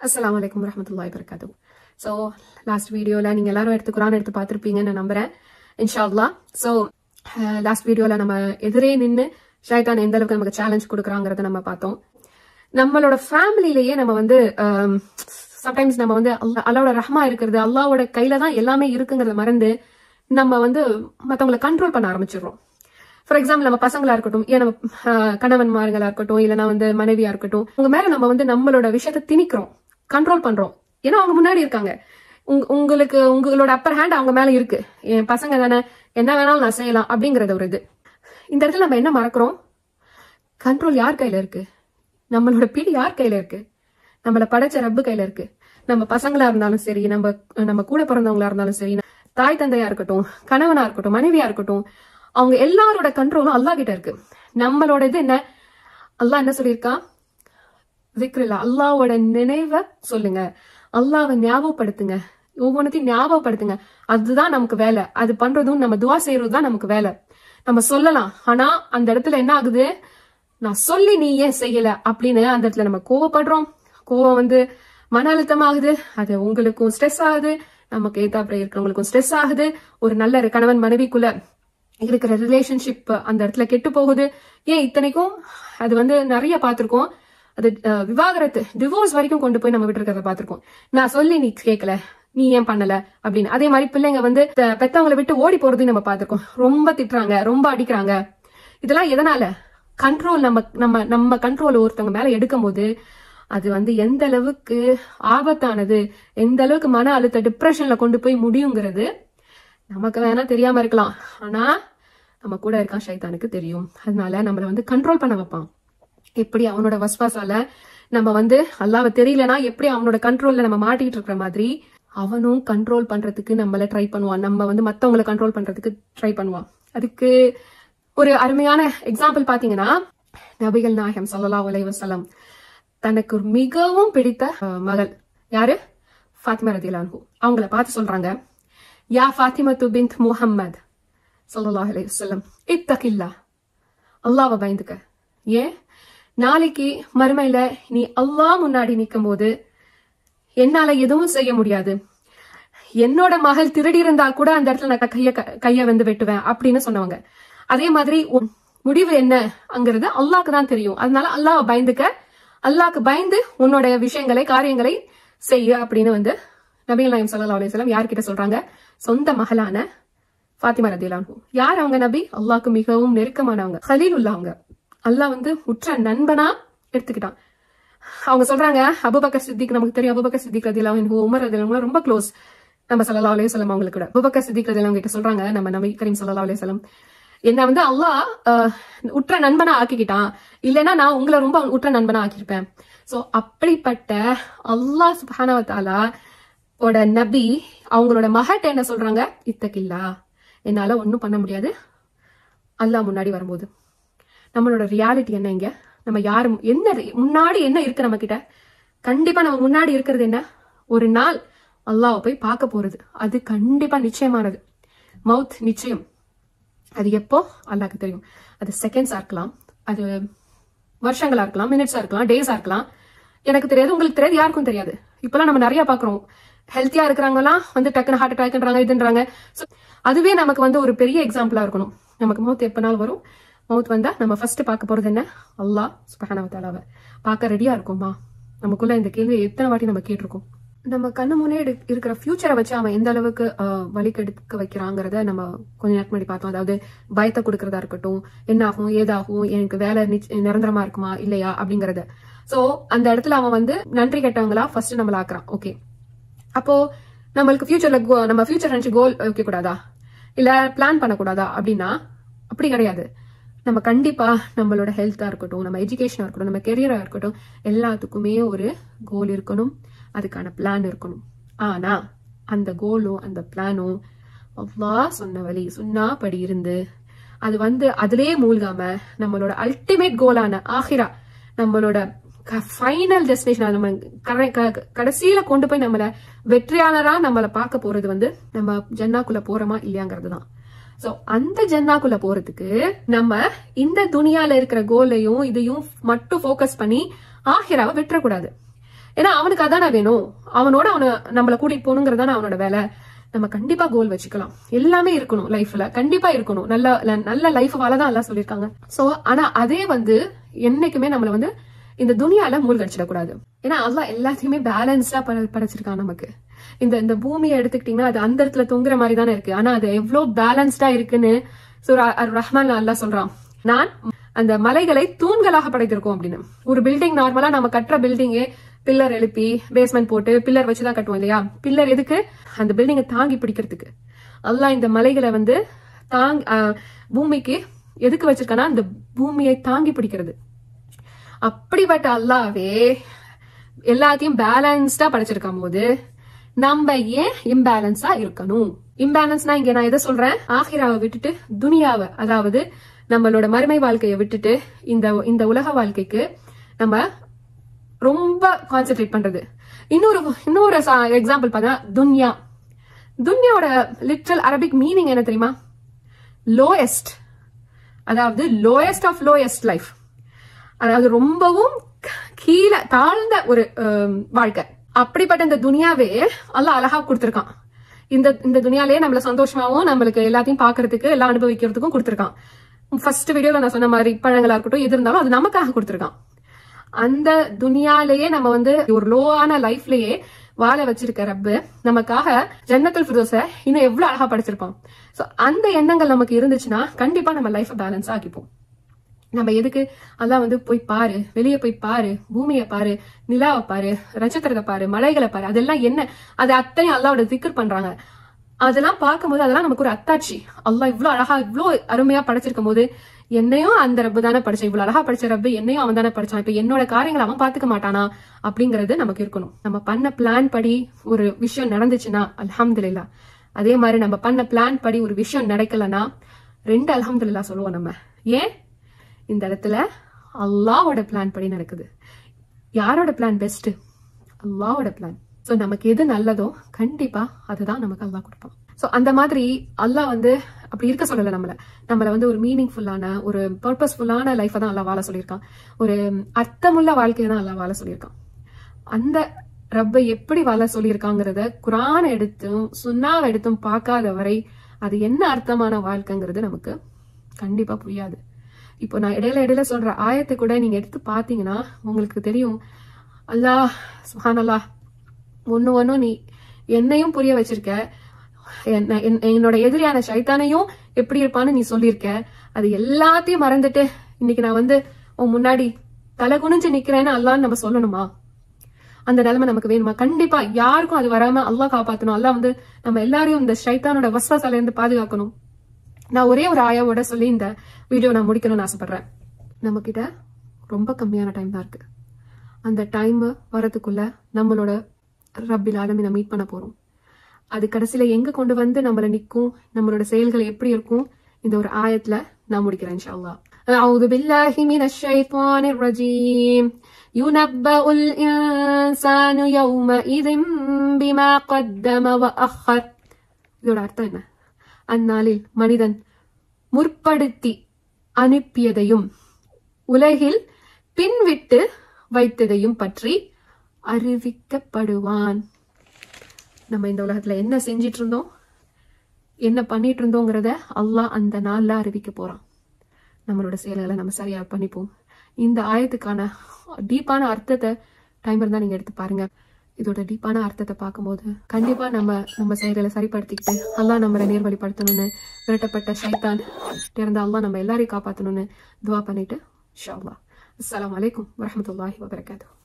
அஸ்ஸலாமு அலைக்கும் வரஹ்மத்துல்லாஹி வபரகாத்துஹு. ஸோ லாஸ்ட் வீடியோல நீங்க எல்லாரும் குரான் எடுத்து பார்த்துருப்பீங்கன்னு நான் நம்புறேன் இன்ஷா அல்லாஹ். ஸோ லாஸ்ட் வீடியோல நம்ம எதிரே நின்று ஷைத்தான் எந்த அளவுக்கு நமக்கு சேலஞ்ச் கொடுக்குறாங்கிறத நம்ம பார்த்தோம். நம்மளோட ஃபேமிலிலேயே நம்ம சம்டைம்ஸ் நம்ம அல்லாவோட ரஹ்மா இருக்கிறது, அல்லாவோட கையில தான் எல்லாமே இருக்குங்கிறத மறந்து நம்ம மத்தவங்களை கண்ட்ரோல் பண்ண ஆரம்பிச்சிடுறோம். ஃபார் எக்ஸாம்பிள், நம்ம பசங்களா இருக்கட்டும், ஏன் நம்ம கணவன்மார்களா இருக்கட்டும், இல்லைன்னா மனைவியா இருக்கட்டும், உங்க மேல நம்ம நம்மளோட விஷயத்த திணிக்கிறோம், கண்ட்ரோல் பண்றோம். ஏன்னா அவங்க முன்னாடி இருக்காங்க, உங்களுக்கு உங்களோட அப்பர் ஹேண்ட் அவங்க மேல இருக்கு. என் பசங்க தானே, என்ன வேணாலும் நான் செய்யலாம் அப்படிங்கறது ஒரு இது. இந்த இடத்துல நம்ம என்ன மறக்கிறோம்? கண்ட்ரோல் யார் கையில இருக்கு? நம்மளோட பிடி யார் கையில இருக்கு? நம்மள படைச்ச ரப்பு கையில இருக்கு. நம்ம பசங்களா இருந்தாலும் சரி, நம்ம கூட பிறந்தவங்களா இருந்தாலும் சரி, தாய் தந்தையா இருக்கட்டும், கணவனா இருக்கட்டும், மனைவியா இருக்கட்டும், அவங்க எல்லாரோட கண்ட்ரோலும் அல்லாஹ் கிட்ட இருக்கு. நம்மளோட இது என்ன? அல்லாஹ் என்ன சொல்லியிருக்கா? ஜிக்ருல்லா, அல்லாவோட நினைவை சொல்லுங்க, அல்லாவை ஞாபகப்படுத்துங்க, ஒவ்வொன்றையும் ஞாபகப்படுத்துங்க. அதுதான் நமக்கு வேலை. அது பண்றதும் நம்ம துவா செய்யறதுதான் நமக்கு வேலை. நம்ம சொல்லலாம், ஆனா அந்த இடத்துல என்ன ஆகுது? நான் சொல்லி நீ ஏன் செய்யல அப்படின்னு அந்த இடத்துல நம்ம கோவப்படுறோம். கோவம் மன அழுத்தம் ஆகுது. அது உங்களுக்கும் ஸ்ட்ரெஸ் ஆகுது, நமக்கு ஏத்தாப்புல இருக்கிறவங்களுக்கும் ஸ்ட்ரெஸ் ஆகுது. ஒரு நல்ல கணவன் மனைவிக்குள்ள இருக்கிற ரிலேஷன்ஷிப் அந்த இடத்துல கெட்டு போகுது. ஏன் இத்தனைக்கும் அது நிறைய பார்த்திருக்கோம். அது விவாகரத்து, டிவோர்ஸ் வரைக்கும் கொண்டு போய் நம்ம விட்டுருக்கிறத பார்த்திருக்கோம். நான் சொல்லி நீ கேட்கல, நீ ஏன் பண்ணல அப்படின்னு. அதே மாதிரி பிள்ளைங்க பெத்தவங்களை விட்டு ஓடி போறதையும் நம்ம பார்த்திருக்கோம். ரொம்ப திட்டுறாங்க, ரொம்ப அடிக்கிறாங்க. இதெல்லாம் எதனால? கண்ட்ரோல் நம்ம கண்ட்ரோல் ஒருத்தவங்க மேல எடுக்கும் போது அது எந்த அளவுக்கு ஆபத்தானது, எந்த அளவுக்கு மன அழுத்த டிப்ரெஷன்ல கொண்டு போய் முடியுங்கிறது நமக்கு வேணா தெரியாம இருக்கலாம், ஆனா நம்ம கூட இருக்கான் ஷைத்தானுக்கு தெரியும். அதனால நம்மள கண்ட்ரோல் பண்ண வைப்பான். எப்படி அவனோட வஸ்வாசால நம்ம அல்லாஹ்வை தெரியலனா எப்படி அவனோட கண்ட்ரோல்ல நம்ம மாட்டிட்டு இருக்கிற மாதிரி அவனும் கண்ட்ரோல் பண்றதுக்கு நம்மள ட்ரை பண்ணுவான். நம்ம மத்தவங்களை கண்ட்ரோல் பண்றதுக்கு ட்ரை பண்ணுவான். அதுக்கு ஒரு அருமையான எக்ஸாம்பிள் பாத்தீங்கன்னா, நபிகள் நாயகம் ஸல்லல்லாஹு அலைஹி வஸல்லம் தனக்கு மிகவும் பிடித்த மகள் யாரு? ஃபாத்திமா ரலியல்லாஹு அன்ஹா. அவங்கள பார்த்து சொல்றாங்க, யா ஃபாத்திமத்து பின்த் முஹம்மத் ஸல்லல்லாஹு அலைஹி வஸல்லம் இத்தகில்லாஹ், அல்லாஹ்வை பயந்துக்க. ஏன்? நாளைக்கு மறுமையில நீ அல்லாஹ் முன்னாடி நிக்கும் போது என்னால எதுவும் செய்ய முடியாது. என்னோட மகள் திருடி இருந்தா கூட அந்த இடத்துல நான் கைய வெட்டுவேன் அப்படின்னு சொன்னவங்க. அதே மாதிரி முடிவு என்ன அங்கிறது அல்லாஹ்க்கு தான் தெரியும். அதனால அல்லாஹ்வை பயந்துக்க, அல்லாஹ்க்கு பயந்து உன்னோட விஷயங்களை, காரியங்களை செய்ய அப்படின்னு நபிகள் நாயகம் ஸல்லல்லாஹு அலைஹி வஸல்லம் யார்கிட்ட சொல்றாங்க? சொந்த மகளான ஃபாத்திமா ரலியல்லாஹு அன்ஹா. யார் அவங்க? நபி, அல்லாஹ்க்கு மிகவும் நெருக்கமானவங்க, கலீலுல்லாஹ். அவங்க அல்லாஹ் உற்ற நண்பனா எடுத்துக்கிட்டான். அவங்க சொல்றாங்க, அபூபக்கர் சித்திக், நமக்கு தெரியும் அபூபக்கர் சித்திக் ரலியல்லாஹு அன்ஹு, உமர் ரலியல்லாஹு அன்ஹு ரொம்ப க்ளோஸ் நம்ம ஸல்லல்லாஹு அலைஹி வஸல்லம் அவங்களுக்கு கூட. அபூபக்கர் சித்திக் ரலியல்லாஹு அன்ஹு கிட்ட சொல்றாங்க, நம்ம நபி கரீம் ஸல்லல்லாஹு அலைஹி வஸல்லம் என்ன அல்லாஹ் உற்ற நண்பனா ஆக்கிக்கிட்டான், இல்லைன்னா நான் உங்களை ரொம்ப உற்ற நண்பனா ஆக்கியிருப்பேன். சோ அப்படிப்பட்ட அல்லாஹ் சுப்ஹானஹு வ தஆலா ஓட நபி அவங்களோட மகட்ட என்ன சொல்றாங்க? இத்தகில்லா, என்னால ஒன்னும் பண்ண முடியாது அல்லாஹ் முன்னாடி வரும்போது. நம்மளோட ரியாலிட்டி என்ன? இங்க நம்ம யாரும் என்ன முன்னாடி என்ன இருக்கு நம்ம கிட்ட? கண்டிப்பா நம்ம முன்னாடி இருக்கிறது என்ன? ஒரு நாள் அல்லாஹ்வை போய் பார்க்க போறது. அது கண்டிப்பா நிச்சயமானது. மவுத் நிச்சயம். அது எப்போ அல்லாஹ்க்கு தெரியும். அது செகண்ட்ஸா இருக்கலாம், அது வருஷங்களா இருக்கலாம், மினிட்ஸா இருக்கலாம், டேஸா இருக்கலாம். எனக்கு தெரியாது, உங்களுக்கு தெரியாது, யாருக்கும் தெரியாது. இப்பெல்லாம் நம்ம நிறைய பாக்குறோம், ஹெல்த்தியா இருக்கிறவங்கலாம் டக்குனு ஹார்ட் அட்டாக்ன்றாங்க, இதுன்றாங்க. அதுவே நமக்கு ஒரு பெரிய எக்ஸாம்பிளா இருக்கணும். நமக்கு மவுத் எப்பனாலும் வரும். மவுத் வந்தா நம்ம ஃபர்ஸ்ட் பார்க்க போறது என்ன? அல்லாஹ் சுப்ஹானஹு வ தஆலாவை பார்க்க ரெடியா இருக்குமா? நமக்குள்ள இந்த கேள்வி எத்தனை வாட்டி நம்ம கேட்டிருக்கோம். நம்ம கண்ணு முன்னே இருக்கிற ஃபியூச்சரை வச்சு அவன் எந்த அளவுக்கு வழிகெடுக்க வைக்கிறாங்கிறத நம்ம கொஞ்ச நேரம் முன்னாடி பார்த்தோம். அதாவது பயத்தை கொடுக்கறதா இருக்கட்டும், என்ன ஆகும், ஏதாகும், எனக்கு வேலை நிரந்தரமா இருக்குமா இல்லையா அப்படிங்கறத. சோ அந்த இடத்துல அவன் நன்றி கெட்டவங்களா ஃபர்ஸ்ட் நம்மள ஆக்குறான். ஓகே, அப்போ நம்மளுக்கு ஃபியூச்சர்ல நம்ம ஃபியூச்சர் நினைச்சு கோல் வைக்க கூடாதா, இல்ல பிளான் பண்ணக்கூடாதா அப்படின்னா அப்படி கிடையாது. நம்ம கண்டிப்பா நம்மளோட ஹெல்த்தா இருக்கட்டும், நம்ம எஜுகேஷனா இருக்கட்டும், நம்ம கெரியரா இருக்கட்டும், எல்லாத்துக்குமே ஒரு கோல் இருக்கணும், அதுக்கான பிளான் இருக்கணும். ஆனா அந்த கோலும் அந்த பிளானும் அல்லாஹ் சொன்ன வழி சொன்னாபடி இருந்து அது அதிலே மூழ்காம நம்மளோட அல்டிமேட் கோலான ஆஹிரா, நம்மளோட ஃபைனல் டெஸ்டினேஷன், நம்ம கடைசியில கொண்டு போய் நம்மள வெற்றியாளரா நம்மள பார்க்க போறது நம்ம ஜன்னாக்குள்ள போறோமா இல்லையாங்கிறது தான். சோ அந்த ஜன்னாக்குள்ள போறதுக்கு நம்ம இந்த துனியால இருக்கிற கோலையும் இதையும் மட்டும் போக்கஸ் பண்ணி ஆஹிராவை விட்டுறக்கூடாது. ஏன்னா அவனுக்கு அதானே வேணும், அவனோட நம்மள கூட்டிட்டு போகணுங்கிறதான அவனோட வேலை. நம்ம கண்டிப்பா கோல் வச்சுக்கலாம், எல்லாமே இருக்கணும் லைஃப்ல, கண்டிப்பா இருக்கணும், நல்ல லைஃப் வாழதான் எல்லாம் சொல்லியிருக்காங்க. சோ ஆனா அதே என்னைக்குமே நம்மள இந்த துனியால மூழ்கடிச்சிடக்கூடாது. ஏன்னா அல்லாஹ் எல்லாத்தையுமே பேலன்ஸ்டா படைச்சிருக்கான் நமக்கு. இந்த பூமியை எடுத்துக்கிட்டீங்கன்னா அது அந்த இடத்துல தொங்குற மாதிரி தானே இருக்கு, ஆனா அது எவ்வளவு பேலன்ஸ்டா இருக்குன்னு சூரா அர்-ரஹ்மான் அல்லாஹ் சொல்றான். நான் அந்த மலைகளை தூண்களாக படைத்திருக்கோம் அப்படின்னு. ஒரு பில்டிங் நார்மலா நம்ம கட்டுற பில்டிங்கே பில்லர் எழுப்பி பேஸ்மெண்ட் போட்டு பில்லர் வச்சுதான் கட்டுவோம் இல்லையா? பில்லர் எதுக்கு? அந்த பில்டிங்கை தாங்கி பிடிக்கிறதுக்கு. அல்லாஹ் இந்த மலைகளை பூமிக்கு எதுக்கு வச்சிருக்கானா அந்த பூமியை தாங்கி பிடிக்கிறது. அப்படிப்பட்ட அல்லாவே எல்லாத்தையும் பேலன்ஸ்டா படைச்சிருக்கும் போது நம்ம ஏன் இம்பேலன்ஸா இருக்கணும்? இம்பேலன்ஸ்னா இங்க நான் எதை சொல்றேன், ஆகிராவை விட்டுட்டு துனியாவை, அதாவது நம்மளோட மறுமை வாழ்க்கையை விட்டுட்டு இந்த உலக வாழ்க்கைக்கு நம்ம ரொம்ப கான்சென்ட்ரேட் பண்றது. இன்னொரு எக்ஸாம்பிள் பார்த்தா துன்யாவோட லிட்ரல் அரபிக் மீனிங் என்ன தெரியுமா? லோயஸ்ட், அதாவது லோயஸ்ட் ஆஃப் லோயஸ்ட் லைஃப், அதாவது ரொம்பவும் கீழே தாழ்ந்த ஒரு வாழ்க்கை. அப்படிப்பட்ட இந்த துனியாவே அல்லாஹ் அழகா கொடுத்திருக்கான். இந்த துனியாலே நம்மள சந்தோஷமாவும் நம்மளுக்கு எல்லாத்தையும் பாக்குறதுக்கு எல்லாம் அனுபவிக்கிறதுக்கும் கொடுத்திருக்கான். ஃபர்ஸ்ட் வீடியோல நான் சொன்ன மாதிரி பழங்களா இருக்கட்டும் எது இருந்தாலும் அது நமக்காக கொடுத்திருக்கான். அந்த துனியாலேயே நம்ம ஒரு லோவான லைஃப்லயே வாழ வச்சிருக்க ரப்பு நமக்காக ஜன்னத்துல் ஃபிர்தௌஸ இன்னும் எவ்வளவு அழகா படைச்சிருப்பான். சோ அந்த எண்ணங்கள் நமக்கு இருந்துச்சுன்னா கண்டிப்பா நம்ம லைஃப் பேலன்ஸ் ஆக்கிப்போம். நம்ம எதுக்கு அல்லாஹ் போய் பாரு, வெளியே போய் பாரு, பூமியை பாரு, நிலாவை பாரு, நட்சத்திரத்தை பாரு, மலைகளை பாரு, அதெல்லாம் என்ன, அது அத்தனையும் அல்லாவோட திக்ர் பண்றாங்க. அதெல்லாம் பார்க்கும்போது அதெல்லாம் நமக்கு ஒரு அத்தாட்சி. அல்லாஹ் இவ்வளவு அழகா இவ்வளவு அருமையா படைச்சிருக்கும் போது என்னையும் அந்த ரப்பு தானே படிச்சான், இவ்வளவு அழகா படிச்ச ரப்பு என்னையும் அவன் தானே படிச்சான், இப்ப என்னோட காரியங்களை அவன் பாத்துக்க மாட்டானா அப்படிங்கறது நமக்கு இருக்கணும். நம்ம பண்ண பிளான் படி ஒரு விஷயம் நடந்துச்சுன்னா அல்ஹம்துலில்லாஹ். அதே மாதிரி நம்ம பண்ண பிளான் படி ஒரு விஷயம் நடக்கலன்னா 2 அல்ஹம்துலில்லாஹ் சொல்லுவோம். நம்ம ஏன் இந்த இடத்துல அல்லாஹ்வோட பிளான் படி நடக்குது. யாரோட பிளான் பெஸ்ட்? அல்லாஹ்வோட பிளான். சோ நமக்கு எது நல்லதோ கண்டிப்பா அதுதான் நமக்கு அல்லாஹ் கொடுப்பான். சோ அந்த மாதிரி அல்லாஹ் அப்படி இருக்க சொல்லல, நம்மள ஒரு மீனிங்ஃபுல்லான ஒரு பர்பஸ்ஃபுல்லான லைஃபை தான் அல்லாஹ் வாழ சொல்லியிருக்கான். ஒரு அர்த்தமுள்ள வாழ்க்கையை தான் அல்லாஹ் வாழ சொல்லியிருக்கான். அந்த ரப்பை எப்படி வாழ சொல்லியிருக்காங்கிறத குர்ஆன் எடுத்தும் சுன்னாவை எடுத்தும் பார்க்காத வரை அது என்ன அர்த்தமான வாழ்க்கைங்கிறது நமக்கு கண்டிப்பா புரியாது. இப்போ நான் இடையில சொல்ற ஆயத்தை கூட நீங்க எடுத்து பாத்தீங்கன்னா உங்களுக்கு தெரியும். அல்லாஹ் சுப்ஹானல்லாஹ் ஒன்னும் நீ என்னையும் புரிய வச்சிருக்க, என்னோட எதிரியான ஷைத்தானையும் எப்படி இருப்பான்னு நீ சொல்லியிருக்க. அது எல்லாத்தையும் மறந்துட்டு இன்னைக்கு நான் உன் முன்னாடி தலை குனிஞ்சு நிக்கிறேன்னு அல்லாஹ்னு நம்ம சொல்லணுமா? அந்த நிலைமை நமக்கு வேணுமா? கண்டிப்பா யாருக்கும் அது வராம அல்லாஹ் காப்பாத்தணும். அல்லாஹ் நம்ம எல்லாரையும் இந்த ஷைத்தானோட வஸ்வாசால இருந்து பாதுகாக்கணும். நான் ஒரே ஒரு ஆயாவோட சொல்லி இந்த வீடியோ நான் முடிக்கணும்னு ஆசைப்படுறேன். நம்ம கிட்ட ரொம்ப கம்மியான டைம் தான் இருக்கு. அந்த டைம் வரதுக்குள்ள நம்மளோட ரப்பில் ஆலமீனை மீட் பண்ண போறோம். அது கடைசியில எங்க கொண்டு நம்மள நிக்கும், நம்மளோட செயல்கள் எப்படி இருக்கும், இந்த ஒரு ஆயத்துல நான் முடிக்கிறேன் இன்ஷா அல்லாஹ். அஊது பில்லாஹி மினஷ் ஷைத்தானிர் ரஜீம். யுனப்பஉல் இன்சானு யௌமஇதின் பிமா கத்தம வ அக்கர். இதோட அர்த்தம் என்ன? அந்நாளில் மனிதன் முற்படுத்தி அனுப்பியதையும் உலகில் பின்விட்டு வைத்ததையும் பற்றி அறிவிக்கப்படுவான். நம்ம இந்த உலகத்துல என்ன செஞ்சிட்டு இருந்தோம், என்ன பண்ணிட்டு இருந்தோங்கிறத அல்லாஹ் அந்த நாள்ல அறிவிக்க போறான். நம்மளோட செயல்களை நம்ம சரியா பண்ணிப்போம். இந்த ஆயத்துக்கான டீப்பான அர்த்தத்தை டைம் இருந்தா நீங்க எடுத்து பாருங்க. இதோட டீப்பான அர்த்தத்தை பார்க்கும்போது கண்டிப்பா நம்ம செயல்களை சரிப்படுத்திக்கிட்டு அல்லாஹ் நம்மளை நேர்வழிப்படுத்தணும்னு, விரட்டப்பட்ட ஷைத்தான் இருந்து அல்லாஹ் நம்ம எல்லாரையும் காப்பாற்றணும்னு துவா பண்ணிட்டு இன்ஷா அல்லாஹ். அஸ்ஸலாமு அலைக்கும் வரஹ்மத்துல்லாஹி வபரகாத்துஹு.